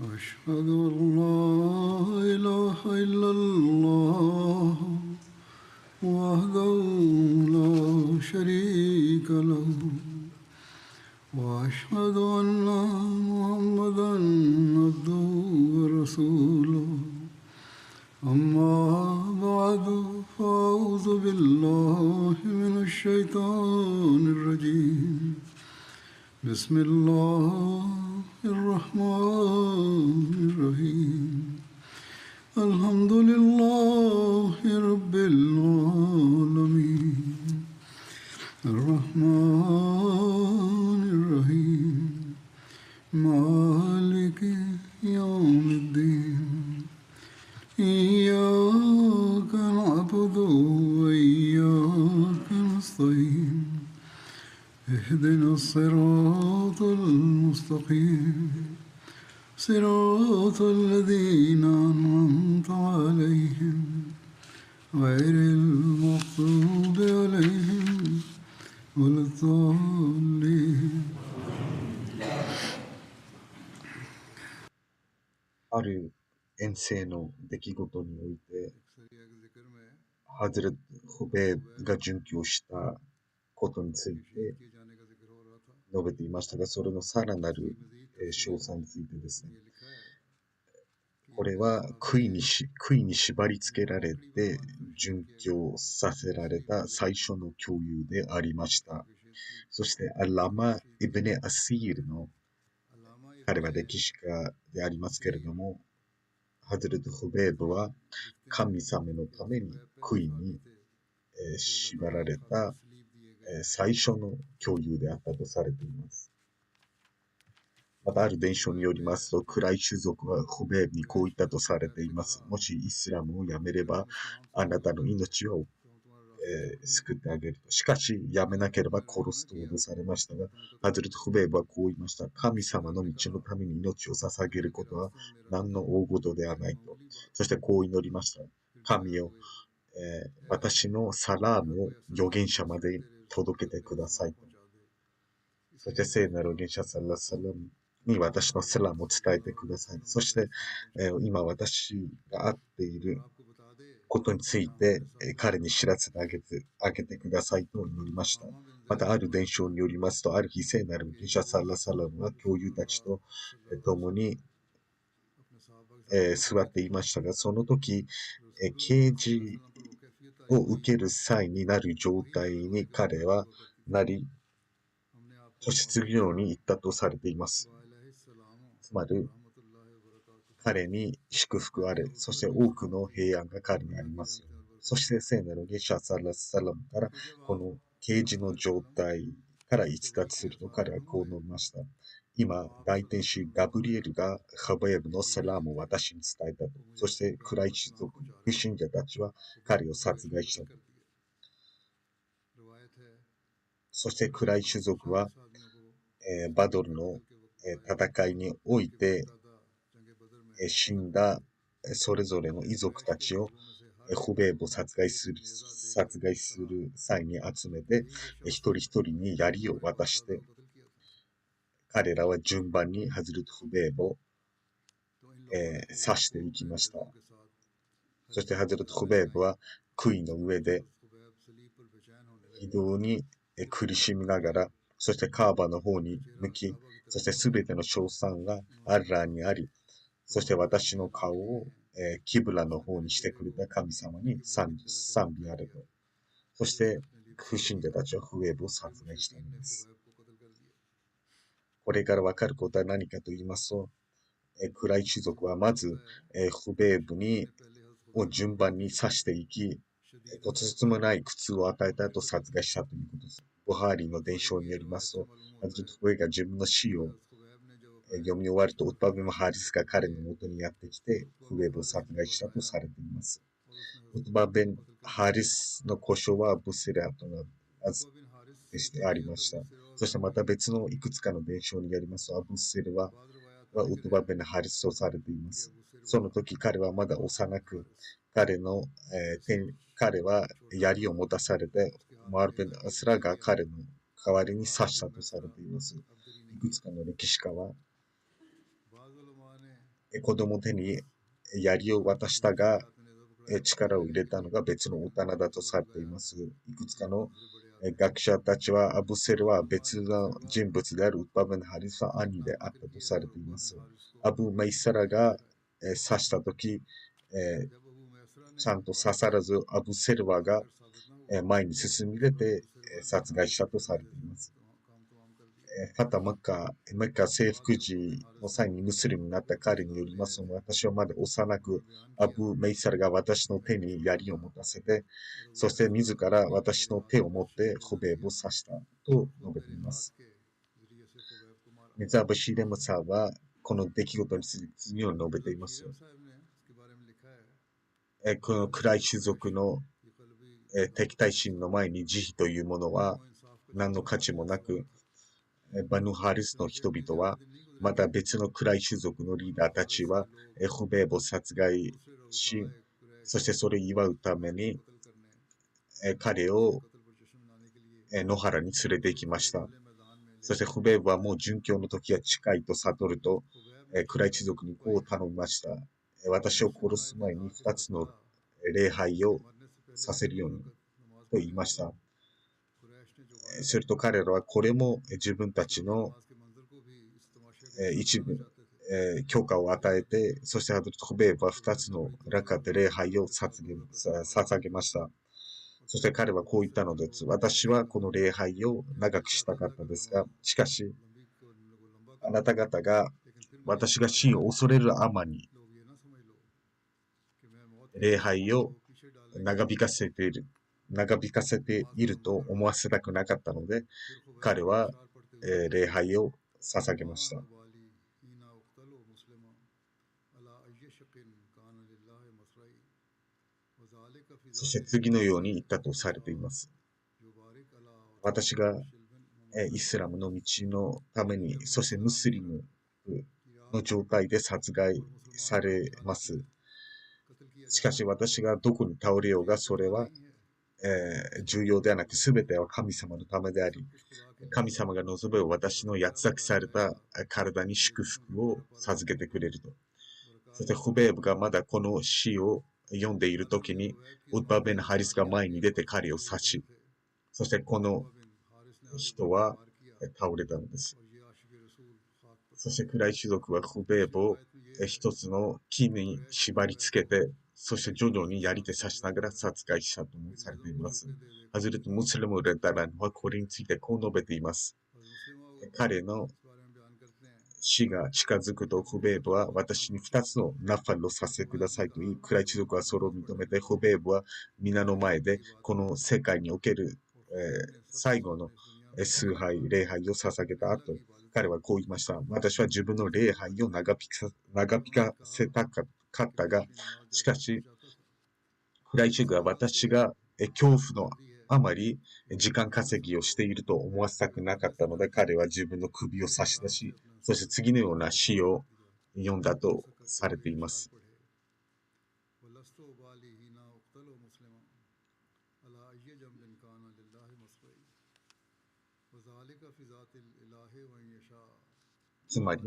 أشهد أن لا إله إلا الله وحده لا شريك له وأشهد أن محمدا عبده ورسوله أما بعد فأعوذ بالله من الشيطان الرجيم بسم الله الرحمن الرحيم الحمد لله رب العالمين الرحمن الرحيم مالك يوم الدين إياك نعبد وإياك نستعين اهدنا الصراط المستقيم صراط الذين أنعمت عليهم غير المغضوب عليهم ولا الضالين。ある遠征の出来事において、ハズレット・ホベーが殉教したことについて述べていましたが、それのさらなる詳細についてですね、これは杭に縛り付けられて殉教させられた最初の共有でありました。そしてアラマ・イブネ・アシールの彼は歴史家でありますけれども、ハズレット・ホベーブは神様のために杭に縛られた最初の共有であったとされています。またある伝承によりますと、クライ種族はホベーブにこう言ったとされています。もしイスラムをやめれば、あなたの命を、救ってあげると。しかし、やめなければ殺すと脅されましたが、ハズレット・ホベーブはこう言いました。神様の道のために命を捧げることは何の大事ではないと。そしてこう祈りました。神よ、私のサラームを預言者まで届けてくださいと。そして聖なる預言者サラッサラムに私のサラームを伝えてください。そして、今私が会っていることについて、彼に知らせてあげてくださいと祈りました。またある伝承によりますと、ある日聖なる預言者サラッサラムは教友たちと共に、座っていましたが、その時、啓示を受ける際になる状態に彼はなり、そして次のように言ったとされています。つまり、彼に祝福あれ、そして多くの平安が彼にありますよ。そして聖なるゲシャサラッサラムからこの啓示の状態から逸脱すると彼はこう述べました。今、大天使ガブリエルがハバエブのサラームを私に伝えたと。そして暗い種族、不信者たちは彼を殺害したと。そして暗い種族は、バドルの、戦いにおいて、死んだそれぞれの遺族たちをホベーブを殺害する際に集めて、一人一人に槍を渡して、彼らは順番にハズレット・ホベーブを、刺していきました。そしてハズレット・ホベーブは杭の上で非常に苦しみながら、そしてカーバの方に向き、そしてすべての称賛がアッラーにあり、そして私の顔を、キブラの方にしてくれた神様に賛美あれと。そして、不信者たちはフウェーブを殺害したのです。これからわかることは何かと言いますと、暗い種族はまず、フベーブを順番に刺していき、とてつもない苦痛を与えた後殺害したということです。ボハーリーの伝承によりますと、ハズレット・フベーが自分の死を読み終わると、ウッバビム・ハリスが彼の元にやってきて、フベーブを殺害したとされています。ウッバベン・ハリスの故障はアブセラとなでありました。そしてまた別のいくつかの伝承によりますと、アブセルはウッバベン・ハリスとされています。その時彼はまだ幼く、彼は槍を持たされて、マールベン・アスラが彼の代わりに刺したとされています。いくつかの歴史家は、子供手に槍を渡したが、力を入れたのが別の大人だとされています。いくつかの学者たちはアブセルは別の人物であるウッバブン・ハリスは兄であったとされています。アブ・メイサラが刺したとき、ちゃんと刺さらずアブセルワが前に進み出て殺害したとされています。ファタ・メッカ征服時の際にムスリムになった彼によりますと、私はまだ幼く、アブ・メイサルが私の手に槍を持たせて、そして自ら私の手を持ってホベーブを刺したと述べています。メザバシーレムサーはこの出来事について次のように述べています。この暗い種族の敵対心の前に慈悲というものは何の価値もなく、バヌハリスの人々は、また別の暗い種族のリーダーたちは、ホベーブを殺害し、そしてそれを祝うために、彼を野原に連れて行きました。そしてホベーブはもう殉教の時が近いと悟ると、暗い種族にこう頼みました。私を殺す前に2つの礼拝をさせるようにと言いました。すると彼らはこれも自分たちの一部、許可を与えて、そしてハドルト・ホベーブは2つのラカテ礼拝を捧げました。そして彼はこう言ったのです。私はこの礼拝を長くしたかったですが、しかし、あなた方が私が死を恐れるあまり、礼拝を長引かせていると思わせたくなかったので、彼は、礼拝を捧げました。そして次のように言ったとされています。私がイスラムの道のために、そしてムスリムの状態で殺害されます。しかし私がどこに倒れようが、それは、重要ではなく、すべては神様のためであり、神様が望めば私の八つ裂きされた体に祝福を授けてくれると。そしてフベーブがまだこの詩を読んでいるときに、ウッバベン・ハリスが前に出て彼を刺し、そしてこの人は倒れたのです。そして暗い種族はフベーブを一つの木に縛り付けて、そして徐々に槍で刺しながら殺害したともされています。ハズレット・ムスリム・レダランはこれについてこう述べています。彼の死が近づくとフベーブは私に2つのナファルをさせてくださいと言い、暗い種族はそれを認めて、フベーブは皆の前でこの世界における、最後の崇拝、礼拝を捧げた後、彼はこう言いました。私は自分の礼拝を長引かせたかったが、しかし、暗い種族は私が恐怖のあまり時間稼ぎをしていると思わせたくなかったので、彼は自分の首を差し出し、そして次のような詩を読んだとされています。つまり、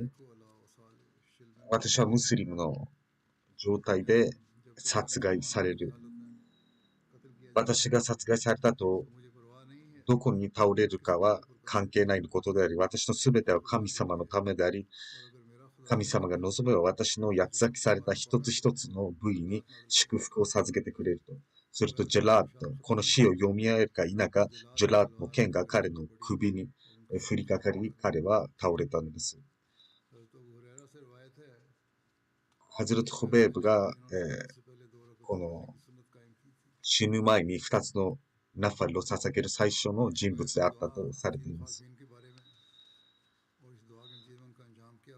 私はムスリムの状態で殺害される。私が殺害されたと、どこに倒れるかは関係ないことであり、私のすべては神様のためであり、神様が望めば私の八つ裂きされた一つ一つの部位に祝福を授けてくれると。するとジェラート、この詩を読み上げるか否か、ジェラートの剣が彼の首に降りかかり、彼は倒れたのです。ハズルト・ホベーブが、この死ぬ前に2つのナファルを捧げる最初の人物であったとされています。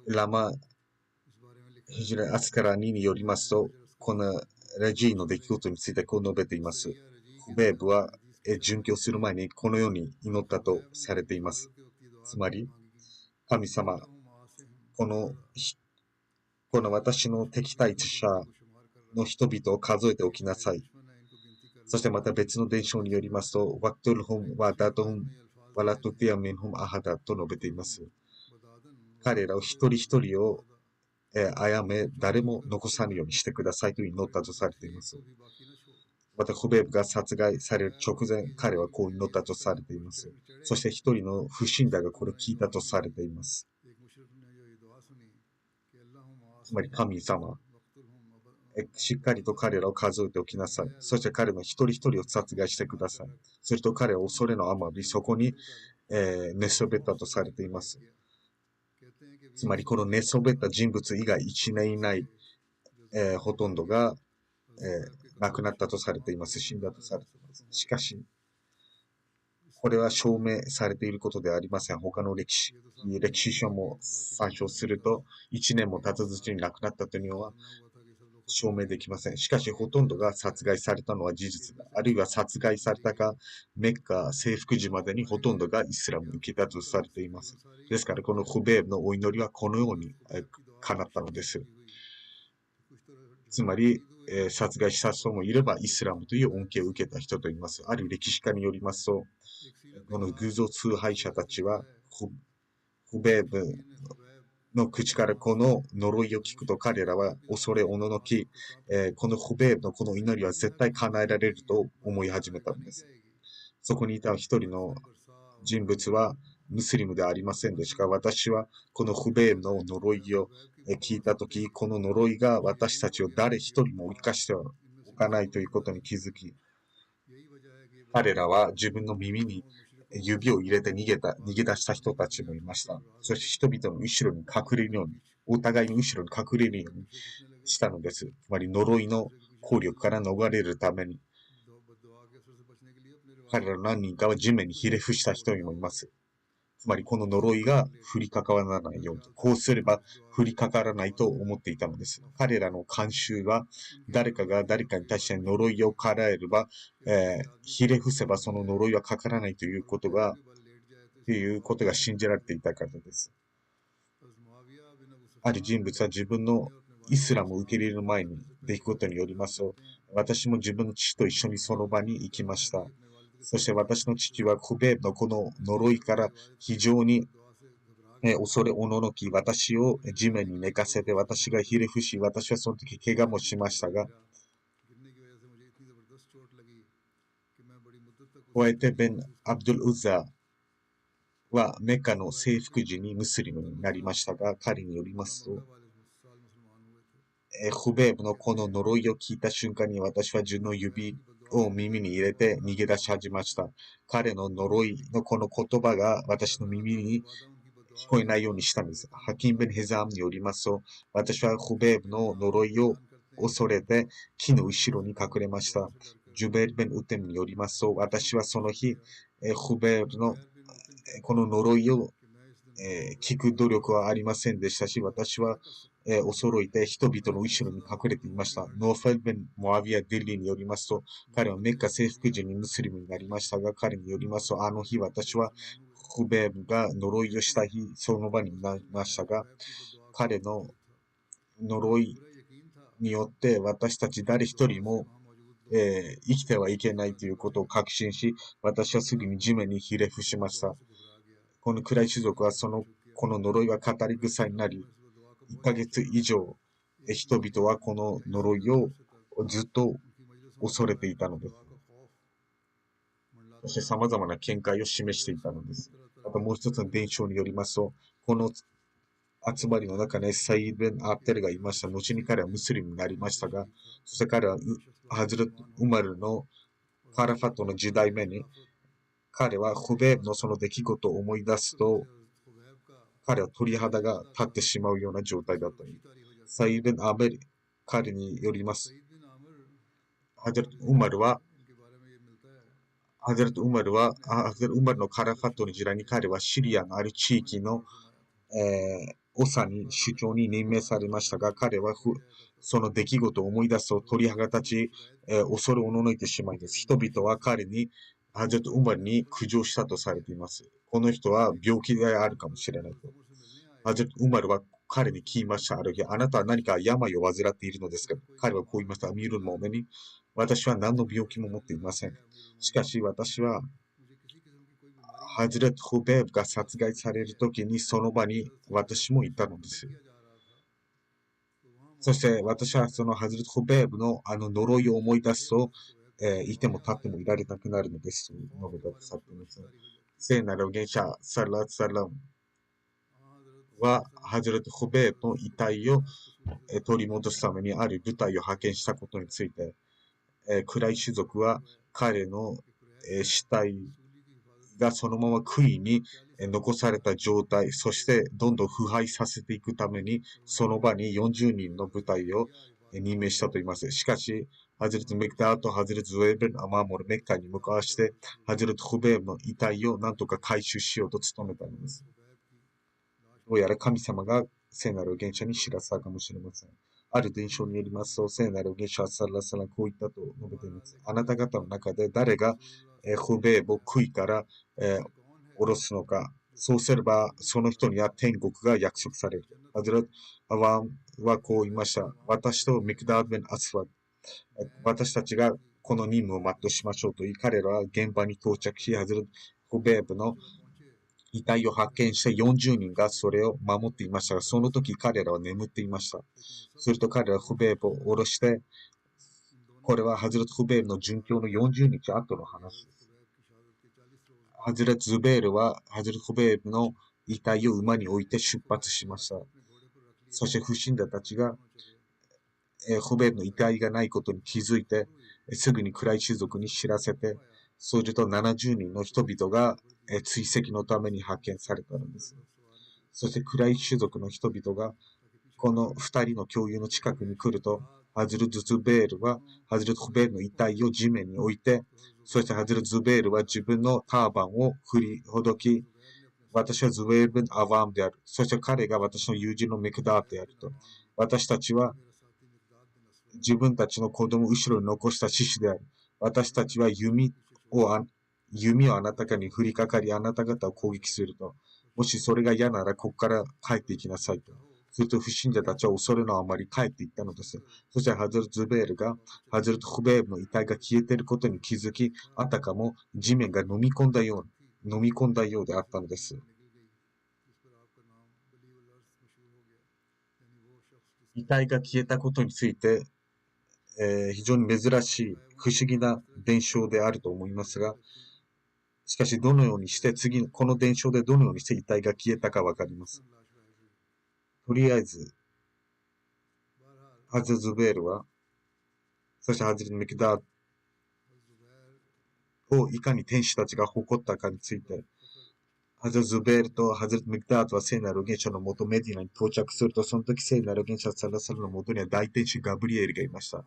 ラマ・ヒジラ・アスカラニによりますと、このラジーの出来事についてこう述べています。ホベーブは殉教する前にこのように祈ったとされています。つまり、神様、この私の敵対者の人々を数えておきなさい。そしてまた別の伝承によりますと、ワクトルホム、ワダドム、ワラトティアミンホム、アハダと述べています。彼らを一人一人を殺め、誰も残さぬようにしてくださいと祈ったとされています。また、フベーブが殺害される直前、彼はこう祈ったとされています。そして一人の不信者がこれを聞いたとされています。つまり神様、しっかりと彼らを数えておきなさい。そして彼の一人一人を殺害してください。すると彼は恐れのあまりそこに、寝そべったとされています。つまりこの寝そべった人物以外1年以内、ほとんどが、亡くなったとされています。死んだとされています。しかし、これは証明されていることではありません。他の歴史書も参照すると、1年も経たずに亡くなったというのは証明できません。しかし、ほとんどが殺害されたのは事実だ。あるいは殺害されたか、メッカ征服時までにほとんどがイスラムを受けたとされています。ですから、このフベーブのお祈りはこのように叶ったのです。つまり、殺害した人もいれば、イスラムという恩恵を受けた人といます。ある歴史家によりますと、この偶像崇拝者たちは、フベーブの口からこの呪いを聞くと彼らは恐れおののき、このフベーブのこの祈りは絶対叶えられると思い始めたのです。そこにいた一人の人物はムスリムではありませんでしたが、私はこのフベーブの呪いを聞いたとき、この呪いが私たちを誰一人も生かしてはおかないということに気づき、彼らは自分の耳に指を入れて逃げ出した人たちもいました。そして人々の後ろに隠れるように、お互いに後ろに隠れるようにしたのです。つまり呪いの効力から逃れるために、彼らの何人かは地面にひれ伏した人もいます。つまりこの呪いが降りかからないように、こうすれば降りかからないと思っていたのです。彼らの慣習は、誰かが誰かに対して呪いを払えれば、ひれ伏せばその呪いはかからないということが信じられていたからです。ある人物は自分のイスラムを受け入れる前に出来事によりますと、私も自分の父と一緒にその場に行きました。そして私の父はフベーブのこの呪いから非常に恐れおののき、私を地面に寝かせて、私がひれ伏し、私はその時怪我もしましたが、加えてベン・アブドゥル・ウザはメッカの征服時にムスリムになりましたが、彼によりますと、フベーブのこの呪いを聞いた瞬間に私は自分の指を耳に入れて逃げ出し始めました。彼の呪いのこの言葉が私の耳に聞こえないようにしたんです。ハキン・ベン・ヘザームによりますと、私はフベーブの呪いを恐れて木の後ろに隠れました。ジュベール・ベン・ウテムによりますと、私はその日、フベーブのこの呪いを聞く努力はありませんでしたし、私は、恐れて人々の後ろに隠れていました。ノーフェルベン・モアビア・ディリーによりますと、彼はメッカ征服時にムスリムになりましたが、彼によりますと、あの日私はフベーブが呪いをした日、その場にいましたが、彼の呪いによって私たち誰一人も、生きてはいけないということを確信し、私はすぐに地面にひれ伏しました。この暗い種族はこの呪いは語り草になり、1ヶ月以上、人々はこの呪いをずっと恐れていたのです。そして様々な見解を示していたのです。またもう一つの伝承によりますと、この集まりの中にサイード・ベン・アーテルがいました。後に彼はムスリムになりましたが、そして彼はハズレット・ウマルのカラファットの時代目に、彼はフベーブのその出来事を思い出すと、彼は鳥肌が立ってしまうような状態だった。サイード・ベン・アーベル、彼によります。ハズレット・ウマルのカラファットの時代に彼はシリアのある地域の、長に首長に任命されましたが、彼はその出来事を思い出すと鳥肌立ち、恐れおののいてしまいます。人々は彼に、ハゼルト・ウマルに苦情したとされています。この人は病気であるかもしれないと。ハゼルト・ウマルは彼に聞きました。ある日、あなたは何か病を患っているのですか？彼はこう言いました。アミールのモメに、私は何の病気も持っていません。しかし私は、ハズレット・フベーブが殺害されるときにその場に私もいたのです。そして私はそのハズレット・ホベーブの呪いを思い出すと、いても立ってもいられなくなるのですと述べたとされています。聖なる預言者サラッサラムはハズレット・ホベーブの遺体を取り戻すためにある部隊を派遣したことについて、クライ種族は彼の死体がそのまま杭に残された状態、そしてどんどん腐敗させていくために、その場に40人の部隊を任命したと言います。しかし、ハズレット・メクダーとハズレット・ズエベン・アマーモル・メッカに向かわして、ハズレット・ホベーブの遺体を何とか回収しようと努めたのです。どうやら神様が聖なる預言者に知らせたかもしれません。ある伝承によりますと、聖なる預言者はサラサラこう言ったと述べています。あなた方の中で誰がホベーブを杭から下ろすのか。そうすれば、その人には天国が約束される。ハズラット・アワンはこう言いました。私とミクダード・ベン・アスワッ私たちがこの任務を全うしましょうと言い、彼らは現場に到着し、ハズラット・ホベーブの遺体を発見して40人がそれを守っていましたが、その時彼らは眠っていました。すると彼らはフベーブを下ろして、これはハズレット・フベーブの殉教の40日後の話です。ハズレット・ズベールはハズレット・フベーブの遺体を馬に置いて出発しました。そして不信者たちがフベーブの遺体がないことに気づいて、すぐにクライ種族に知らせて、すると70人の人々が追跡のために派遣されたのです。そしてクライ種族の人々がこの二人の共有の近くに来ると、ハズル・ズベールはハズル・フベールの遺体を地面に置いて、そしてハズル・ズベールは自分のターバンを振りほどき、私はズベール・ブン・アワームである。そして彼が私の友人のメクダーであると。私たちは自分たちの子供を後ろに残した獅子である。私たちは弓をあなた方に降りかかり、あなた方を攻撃すると。もしそれが嫌なら、ここから帰っていきなさいと。すると不信者たちは恐れのあまり帰っていったのです。そしてハズル・ズベールが、ハズルト・フベーブの遺体が消えていることに気づき、あたかも地面が飲み込んだようであったのです。遺体が消えたことについて、非常に珍しい、不思議な伝承であると思いますが、しかしどのようにしてこの伝承でどのようにして遺体が消えたかわかります。とりあえず、ハズル・ズベールは、そしてハズル・メクダーをいかに天使たちが誇ったかについて、ハズル・ズベールとハズル・メクダートは聖なる預言者の元メディナに到着すると、その時聖なる預言者サラサラの元には大天使ガブリエルがいました。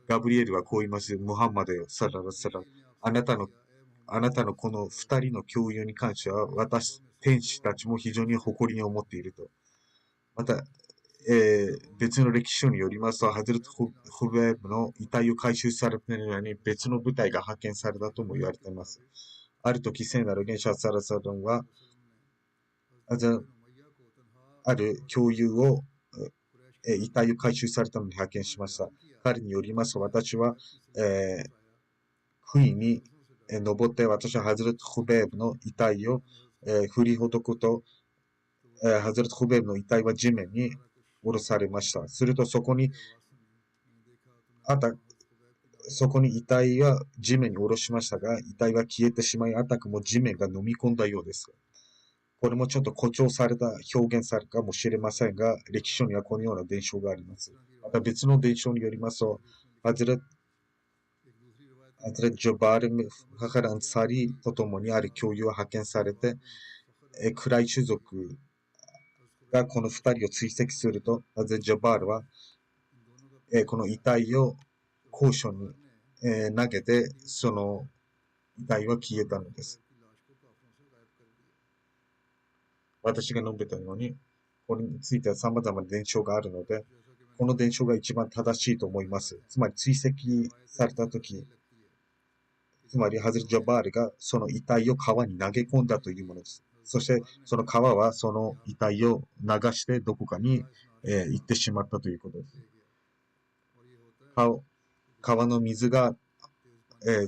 ガブリエルはこう言います。ムハンマドよ、サララサラ。あなたのこの二人の共有に関しては、天使たちも非常に誇りに思っていると。また、別の歴史書によりますと、ハズルト・フベーブの遺体を回収されているのに別の部隊が派遣されたとも言われています。ある時、聖なる預言者サラサドンは、ある共有を、遺体を回収されたのに派遣しました。彼によりますと、私は、杭に登って、私はハズレット・フベーブの遺体を、振りほどくと、ハズレット・フベーブの遺体は地面に下ろされました。するとそこに遺体は地面に下ろしましたが、遺体は消えてしまい、あたかも地面が飲み込んだようです。これもちょっと誇張された表現されるかもしれませんが、歴史書にはこのような伝承があります。また別の伝承によりますと、ハズレット・ジョバール・ファカランサリと共にある教諭は派遣されて、クライ種族がこの二人を追跡すると、ハズレット・ジョバールは、この遺体を高所に、投げて、その遺体は消えたのです。私が述べたように、これについては様々な伝承があるので、この伝承が一番正しいと思います。つまり追跡されたとき、つまりハズレ・ジョバールがその遺体を川に投げ込んだというものです。そしてその川はその遺体を流してどこかに、行ってしまったということです。川の水が、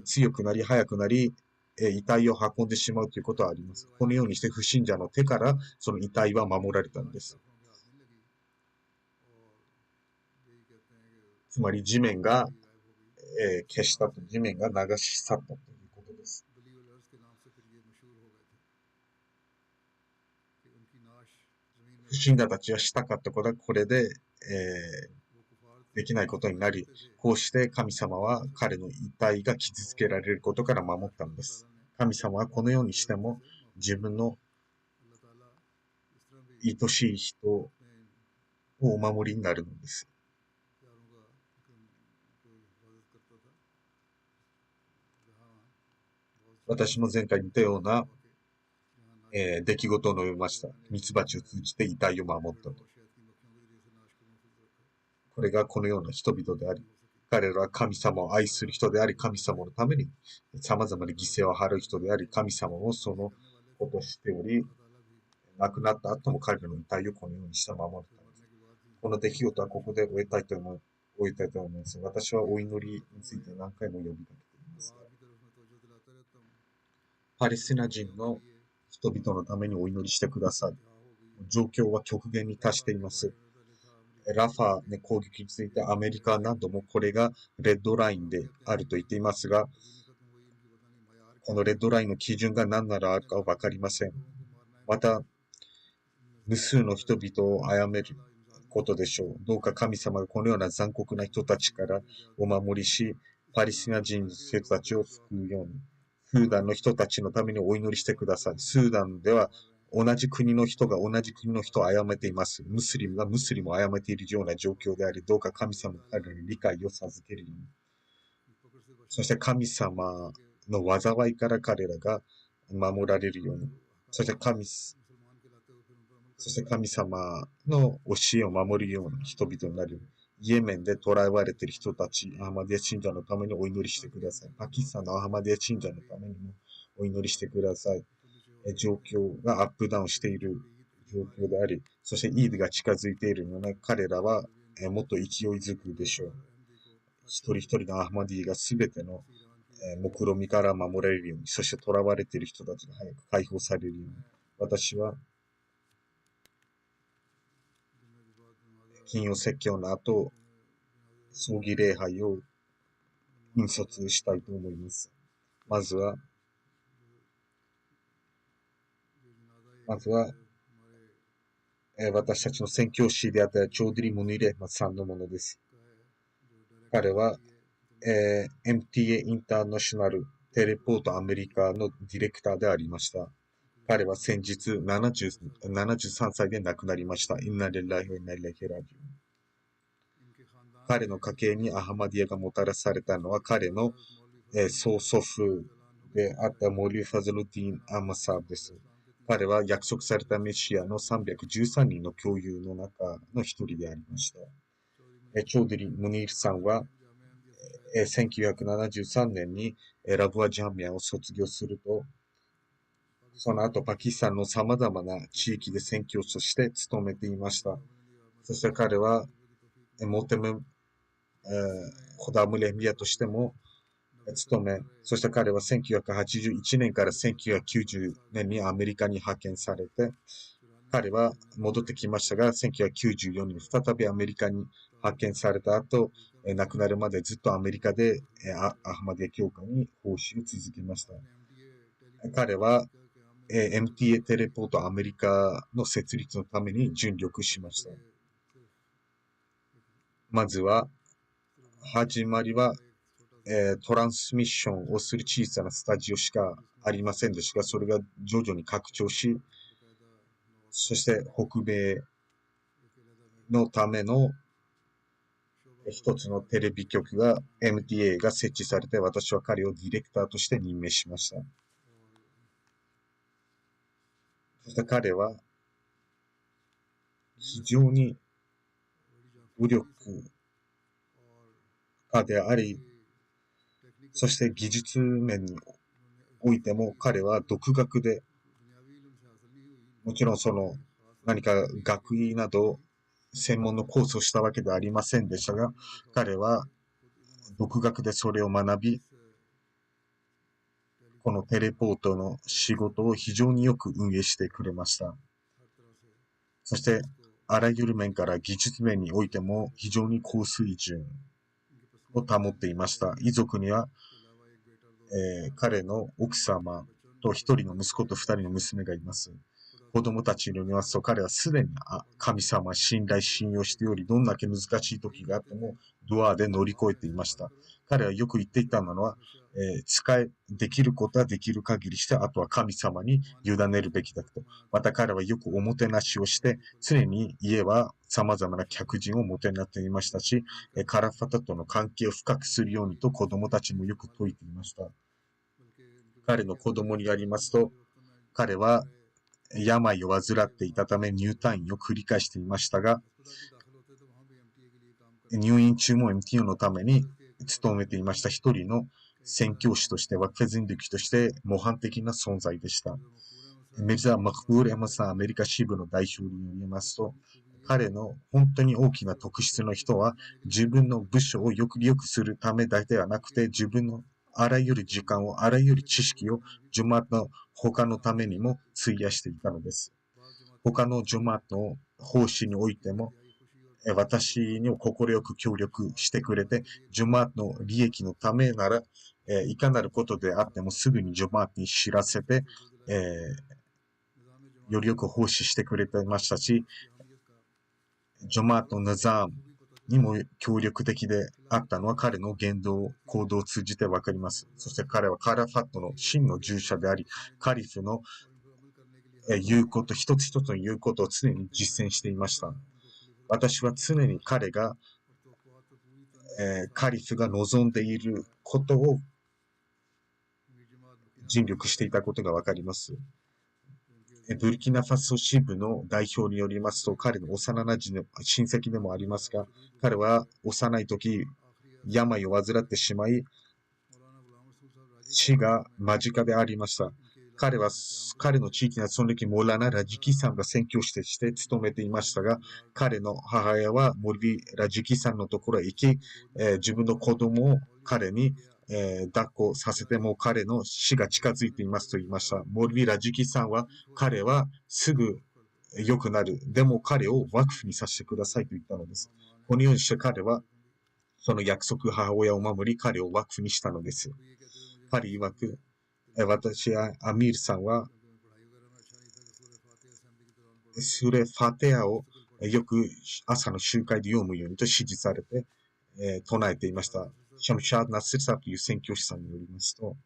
強くなり速くなり、遺体を運んでしまうということはあります。このようにして不信者の手からその遺体は守られたのです。つまり地面が、消したと、地面が流し去ったということです。不信者たちはしたかったことはこれで、できないことになり、こうして神様は彼の遺体が傷つけられることから守ったのです。神様はこのようにしても自分の愛しい人をお守りになるのです。私も前回似たような、出来事を述べました。ミツバチを通じて遺体を守ったと。これがこのような人々であり、彼らは神様を愛する人であり、神様のために様々な犠牲を払う人であり、神様もそのことをしており、亡くなった後も彼らの遺体をこのようにして守ったのです。この出来事はここで終えたいと思います。私はお祈りについて何回も呼びかけていますが、パレスチナ人の人々のためにお祈りしてください。状況は極限に達しています。ラファの攻撃についてアメリカは何度もこれがレッドラインであると言っていますが、このレッドラインの基準が何ならあるかはわかりません。また、無数の人々を殺めることでしょう。どうか神様がこのような残酷な人たちからお守りし、パレスチナ人たちを救うように、スーダンの人たちのためにお祈りしてください。スーダンでは同じ国の人が同じ国の人を殺めています。ムスリムがムスリムを殺めているような状況であり、どうか神様が彼らに理解を授けるように。そして神様の災いから彼らが守られるように。そして神様の教えを守るような人々になる。イエメンで捕らわれている人たち、アハマディア信者のためにお祈りしてください。パキスタンのアハマディア信者のためにもお祈りしてください。状況がアップダウンしている状況であり、そしてイードが近づいているので、彼らはもっと勢いづくでしょう。一人一人のアハマディが全ての目論見から守られるように、そして囚われている人たちが早く解放されるように、私は金曜説教の後、葬儀礼拝を引率したいと思います。まずは、私たちの宣教師であったチョーディリ・ムニレーマさんのものです。彼は、MTA インターナショナルテレポートアメリカのディレクターでありました。彼は先日73歳で亡くなりました。インナリラヒウイナリラヒラジオ。彼の家系にアハマディアがもたらされたのは彼の、曽祖父であったモリファズルディン・アマサーブです。彼は約束されたメシアの313人の共有の中の一人でありました。チョーディリ・ムニールさんは、1973年にラブアジャミアを卒業すると、その後パキスタンの様々な地域で宣教師として務めていました。そして彼は、モテム、ホダムレミアとしても務め、そして彼は1981年から1990年にアメリカに派遣されて、彼は戻ってきましたが、1994年に再びアメリカに派遣された後、亡くなるまでずっとアメリカでアハマディア教会に奉仕を続けました。彼は MTA テレポートアメリカの設立のために尽力しました。まずは、始まりは、トランスミッションをする小さなスタジオしかありませんでしたが、それが徐々に拡張し、そして北米のための一つのテレビ局が MTA が設置されて、私は彼をディレクターとして任命しました。そして彼は非常に武力家であり、そして技術面においても彼は独学で、もちろんその何か学位など専門のコースをしたわけではありませんでしたが、彼は独学でそれを学び、このテレポートの仕事を非常によく運営してくれました。そしてあらゆる面から技術面においても非常に高水準を保っていました。遺族には、彼の奥様と一人の息子と二人の娘がいます。子供たちによりますと、彼はすでに神様、信頼、信用しており、どんだけ難しい時があっても、ドアで乗り越えていました。彼はよく言っていたのは、できることはできる限りして、あとは神様に委ねるべきだと。また彼はよくおもてなしをして、常に家は様々な客人をもてなっていましたし、カラファタとの関係を深くするようにと子供たちもよく説いていました。彼の子供によりますと、彼は病を患っていたため入退院を繰り返していましたが、入院中も MTO のために勤めていました一人の宣教師として、ワクフェ・ゼンドゥキとして模範的な存在でした。メルザ・マクブール・エマさん、アメリカ支部の代表によりますと、彼の本当に大きな特質の人は、自分の部署をよくするためだけではなくて、自分のあらゆる時間を、あらゆる知識をジュマートの他のためにも費やしていたのです。他のジュマートの奉仕においても、私に快く協力してくれて、ジュマートの利益のためなら、いかなることであってもすぐにジュマートに知らせて、よりよく奉仕してくれていましたし、ジョマート・ナザームにも協力的であったのは彼の言動、行動を通じてわかります。そして彼はカラファットの真の従者であり、カリフの言うこと、一つ一つの言うことを常に実践していました。私は常に彼が、カリフが望んでいることを尽力していたことがわかります。ブルキナファソ支部の代表によりますと、彼の幼馴染の親戚でもありますが、彼は幼い時、病を患ってしまい、死が間近でありました。彼の地域にはその時、モラナ・ラジキさんが宣教師として勤めていましたが、彼の母親はモルビ・ラジキさんのところへ行き、自分の子供を彼に抱っこさせても彼の死が近づいていますと言いました。モルビ・ラジキさんは、彼はすぐ良くなる。でも彼をワクフにさせてくださいと言ったのです。このようにして彼は、その約束母親を守り、彼をワクフにしたのです。彼曰く、私やアミールさんは、スーレ・ファテアをよく朝の集会で読むようにと指示されて、唱えていました。シャムシャード・ナスルサという宣教師さんによりますと、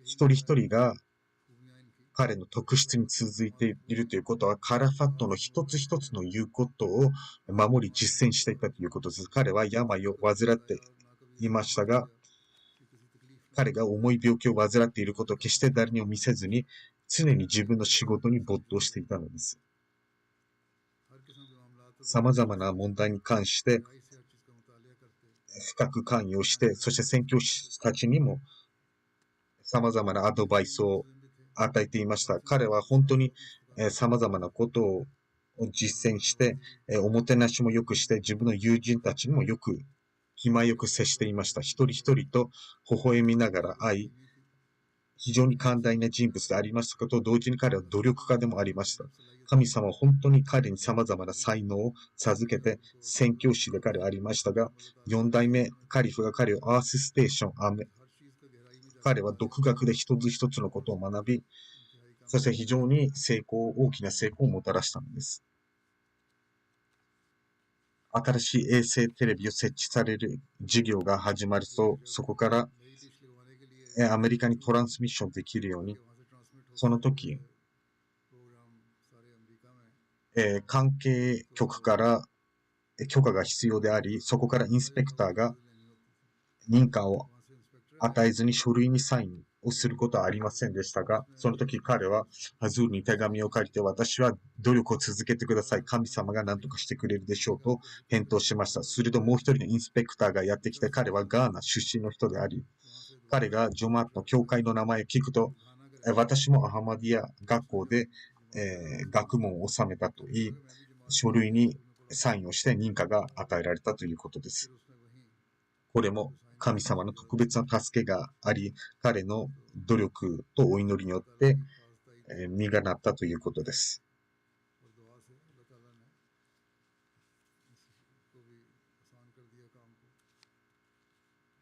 一人一人が彼の特質に続いているということは、カラファットの一つ一つの言うことを守り実践していたということです。彼は病を患っていましたが、彼が重い病気を患っていることを決して誰にも見せずに、常に自分の仕事に没頭していたのです。様々な問題に関して深く関与して、そして宣教師たちにも様々なアドバイスを与えていました。彼は本当に様々なことを実践して、おもてなしもよくして、自分の友人たちにも気前よく接していました。一人一人と微笑みながら会い、非常に寛大な人物でありましたことと同時に彼は努力家でもありました。神様は本当に彼に様々な才能を授けて、宣教師で彼はありましたが、4代目カリフが彼をアースステーション、彼は独学で一つ一つのことを学び、そして非常に大きな成功をもたらしたのです。新しい衛星テレビを設置される事業が始まると、そこからアメリカにトランスミッションできるように、その時、関係局から許可が必要であり、そこからインスペクターが認可を与えずに書類にサインをすることはありませんでしたが、その時彼はハズールに手紙を書いて、私は努力を続けてください。神様が何とかしてくれるでしょうと返答しました。するともう一人のインスペクターがやってきて、彼はガーナ出身の人であり、彼がジョマートの教会の名前を聞くと、私もアハマディア学校で、学問を収めたと言い、書類にサインをして認可が与えられたということです。これも神様の特別な助けがあり、彼の努力とお祈りによって、実がなったということです。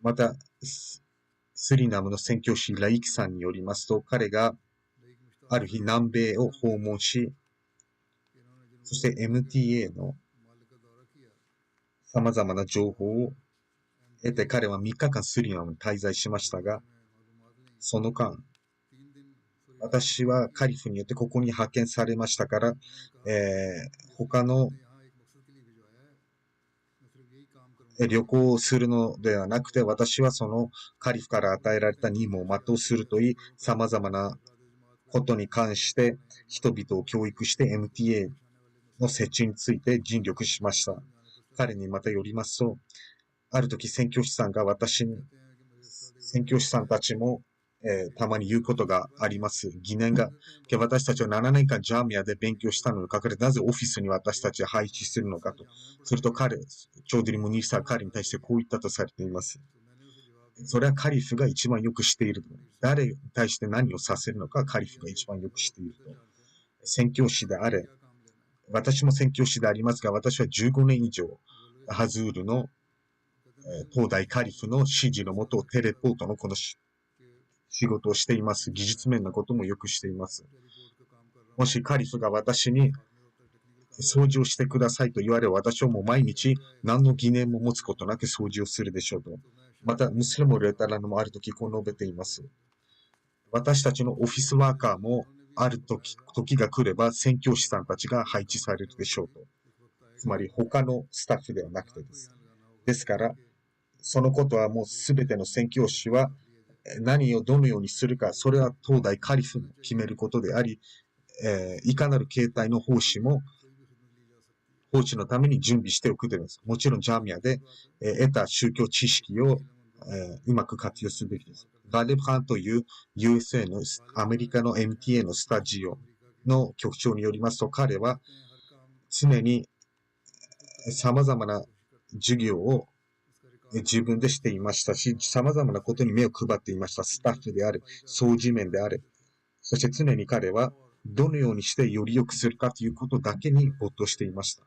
また、スリナムの宣教師ライキさんによりますと、彼がある日南米を訪問し、そして MTA の様々な情報を得て、彼は3日間スリナムに滞在しましたが、その間、私はカリフによってここに派遣されましたから、他の旅行をするのではなくて、私はそのカリフから与えられた任務を全うするといい、様々なことに関して人々を教育して MTA の設置について尽力しました。彼にまたよりますと、ある時宣教師さんが宣教師さんたちも、たまに言うことがあります。疑念が。私たちは7年間ジャミアで勉強したのにかかわらず、なぜオフィスに私たちを配置するのかと。するとチョーデリ・ムニーさんは彼に対してこう言ったとされています。それはカリフが一番よく知っていると。誰に対して何をさせるのかカリフが一番よく知っていると。宣教師であれ、私も宣教師でありますが、私は15年以上、ハズールの東大カリフの指示のもとテレポートのこの仕事をしています。技術面のこともよくしています。もしカリフが私に掃除をしてくださいと言われ、私はもう毎日何の疑念も持つことなく掃除をするでしょうと。また、ムスリムレタラのもあるときこう述べています。私たちのオフィスワーカーもある時が来れば宣教師さんたちが配置されるでしょうと。つまり他のスタッフではなくてです。ですから、そのことはもうすべての宣教師は何をどのようにするか、それは東大カリフの決めることであり、いかなる形態の奉仕も、奉仕のために準備しておくでです。もちろんジャミアで、得た宗教知識を、うまく活用すべきです。ガレブハンという USA のアメリカの MTA のスタジオの局長によりますと、彼は常に様々な授業を自分でしていましたし、様々なことに目を配っていました。スタッフである、掃除面である。そして常に彼はどのようにしてより良くするかということだけに没頭していました。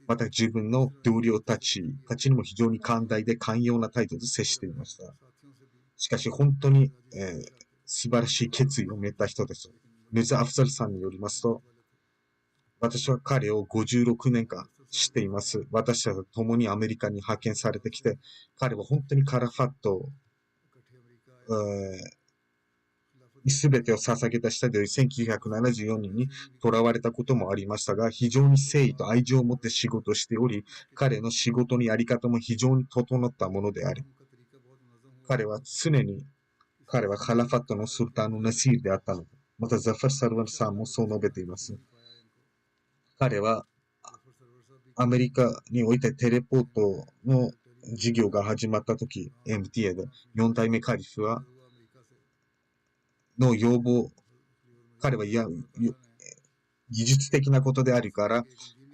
また自分の同僚たちにも非常に寛大で寛容な態度で接していました。しかし本当に、素晴らしい決意をめった人です。メザ・アフザルさんによりますと、私は彼を56年間知っています。私たちと共にアメリカに派遣されてきて、彼は本当にカラファットに全てを捧げた下で1974年に囚われたこともありましたが、非常に誠意と愛情を持って仕事をしており、彼の仕事のやり方も非常に整ったものである。彼はカラファットのスルタンのナシールであったの。またザファル・サルワルさんもそう述べています。彼はアメリカにおいてテレポートの事業が始まったとき、MTA で4代目カリフの要望、彼は技術的なことであるから、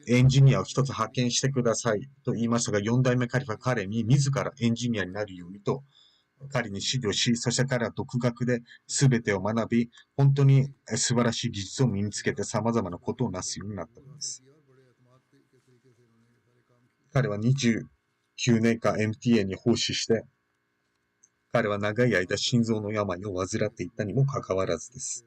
エンジニアを一つ派遣してくださいと言いましたが、4代目カリフは彼に自らエンジニアになるようにと、彼に指導し、そして彼は独学で全てを学び、本当に素晴らしい技術を身につけて様々なことをなすようになったのです。彼は29年間 MTA に奉仕して、彼は長い間心臓の病を患っていたにもかかわらずです。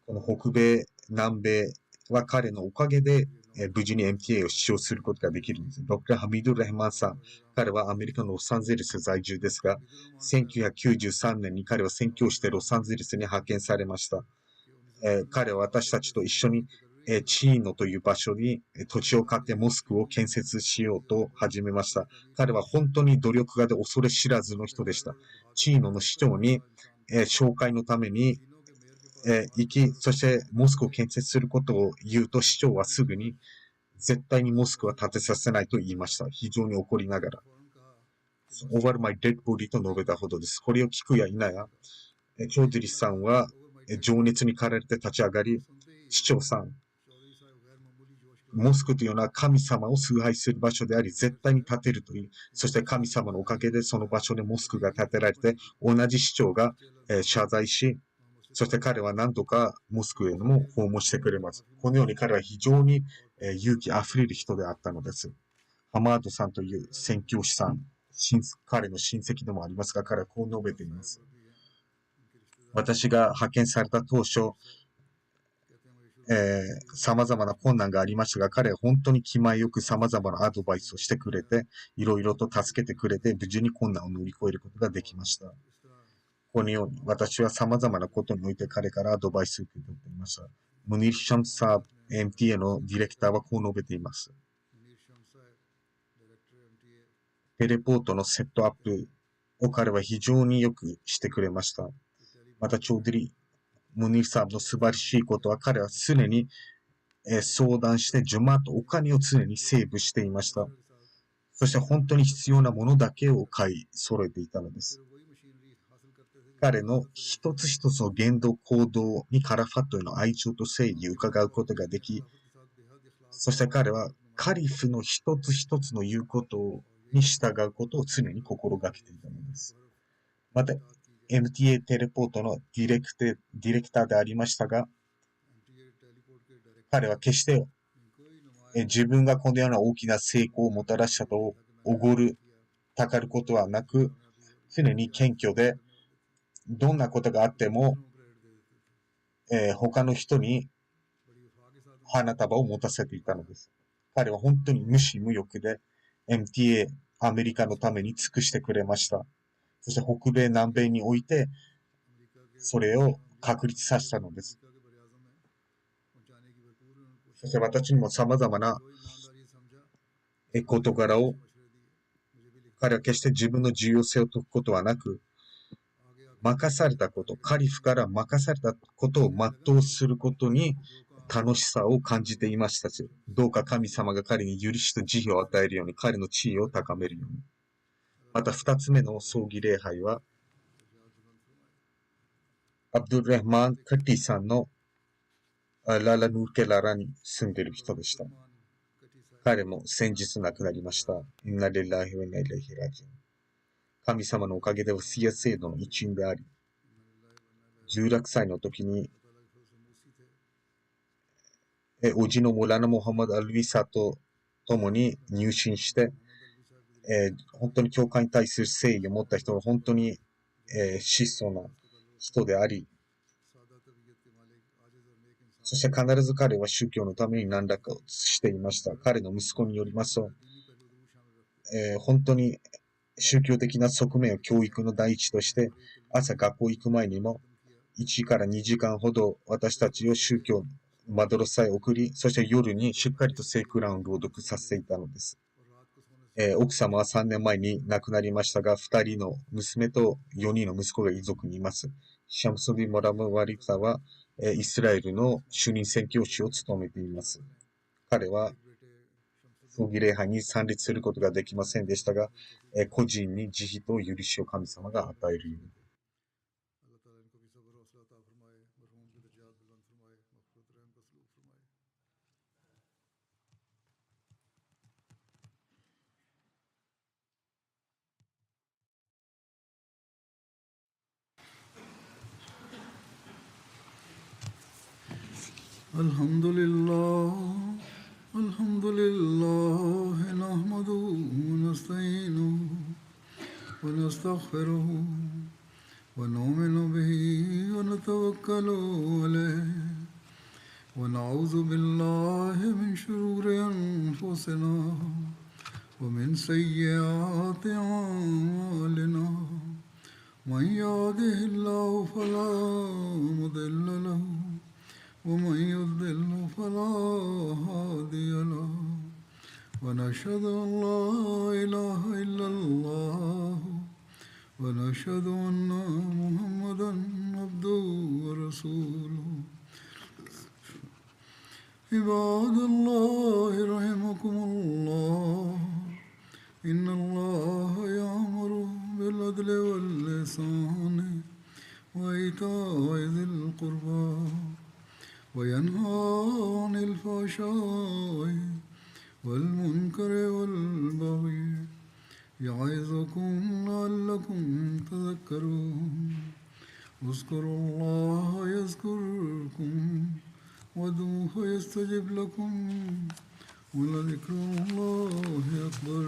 この北米、南米は彼のおかげで無事に MTA を使用することができるんです。ドクター・ハミドゥ・レハマンさん、彼はアメリカのロサンゼルス在住ですが、1993年に彼は宣教師でロサンゼルスに派遣されました。彼は私たちと一緒にチーノという場所に土地を買ってモスクを建設しようと始めました。彼は本当に努力家で恐れ知らずの人でした。チーノの市長に紹介のために行き、そしてモスクを建設することを言うと市長はすぐに絶対にモスクは建てさせないと言いました。非常に怒りながら。over my dead body と述べたほどです。これを聞くや否や、チョーディリさんは情熱に駆られて立ち上がり、市長さん、モスクというのは神様を崇拝する場所であり、絶対に建てるという、そして神様のおかげでその場所でモスクが建てられて、同じ市長が謝罪し、そして彼は何度かモスクへも訪問してくれます。このように彼は非常に勇気あふれる人であったのです。ハマードさんという宣教師さん、彼の親戚でもありますが、彼はこう述べています。私が派遣された当初、様々な困難がありましたが、彼は本当に気前よく様々なアドバイスをしてくれて、いろいろと助けてくれて、無事に困難を乗り越えることができました。このように、私は様々なことにおいて彼からアドバイスを受け取っていました。ムニルシャムサーブ MTA のディレクターはこう述べています。テレポートのセットアップを彼は非常によくしてくれました。また、チョウデリ・ムニルサーブの素晴らしいことは彼は常に相談して、ジュマとお金を常にセーブしていました。そして本当に必要なものだけを買い揃えていたのです。彼の一つ一つの言動行動にカラファットへの愛情と誠意を伺うことができ、そして彼はカリフの一つ一つの言うことに従うことを常に心がけていたのです。また、MTA テレポートのディレクターでありましたが、彼は決して自分がこのような大きな成功をもたらしたとおごる、たかることはなく、常に謙虚で、どんなことがあっても、他の人に花束を持たせていたのです。彼は本当に無私無欲で MTA アメリカのために尽くしてくれました。そして北米南米においてそれを確立させたのです。そして私にも様々な事柄を彼は決して自分の重要性を解くことはなく、任されたこと、カリフから任されたことを全うすることに楽しさを感じていましたし、どうか神様が彼に許しと慈悲を与えるように、彼の地位を高めるように。また二つ目の葬儀礼拝は、アブドゥル・レフマン・カティさんのララ・ヌーケララに住んでいる人でした。彼も先日亡くなりました。インナリラヒウェナイレヒラジン。神様のおかげでウシヤ制度の一員であり、16歳の時におじのモラナ・モハマド・アルビサと共に入信して、本当に教会に対する誠意を持った人は本当に、質素な人であり、そして必ず彼は宗教のために何らかをしていました。彼の息子によりますと、本当に宗教的な側面を教育の第一として、朝学校行く前にも1から2時間ほど私たちを宗教マドロサへ送り、そして夜にしっかりと聖クラウンを朗読させていたのです。奥様は3年前に亡くなりましたが、2人の娘と4人の息子が遺族にいます。シャムソビ・モラム・ワリタは、イスラエルの主任宣教師を務めています。彼は葬儀礼拝に参列することができませんでしたが、個人に慈悲と許しを神様が与えるように。الحمد لله الحمد لله نحمده ونستعينه ونستغفره ونؤمن به ونتوكل عليه ونعوذ بالله من شرور أنفسنا ومن سيئات أعمالنا من يهده الله فلا مضل له ومن يضلل فلا هادي له ونشهد أن لا إله إلا الله ونشهد أن محمدا عبده ورسوله عباد الله رحمكم الله إن الله يأمر بالعدل والإحسان وإيتاء ذي القربى وينهى عن الفحشاء والمنكر والبغي يعظكم لعلكم تذكرون اذكروا الله يذكركم وادعوه يستجب لكم ولذكر الله أكبر.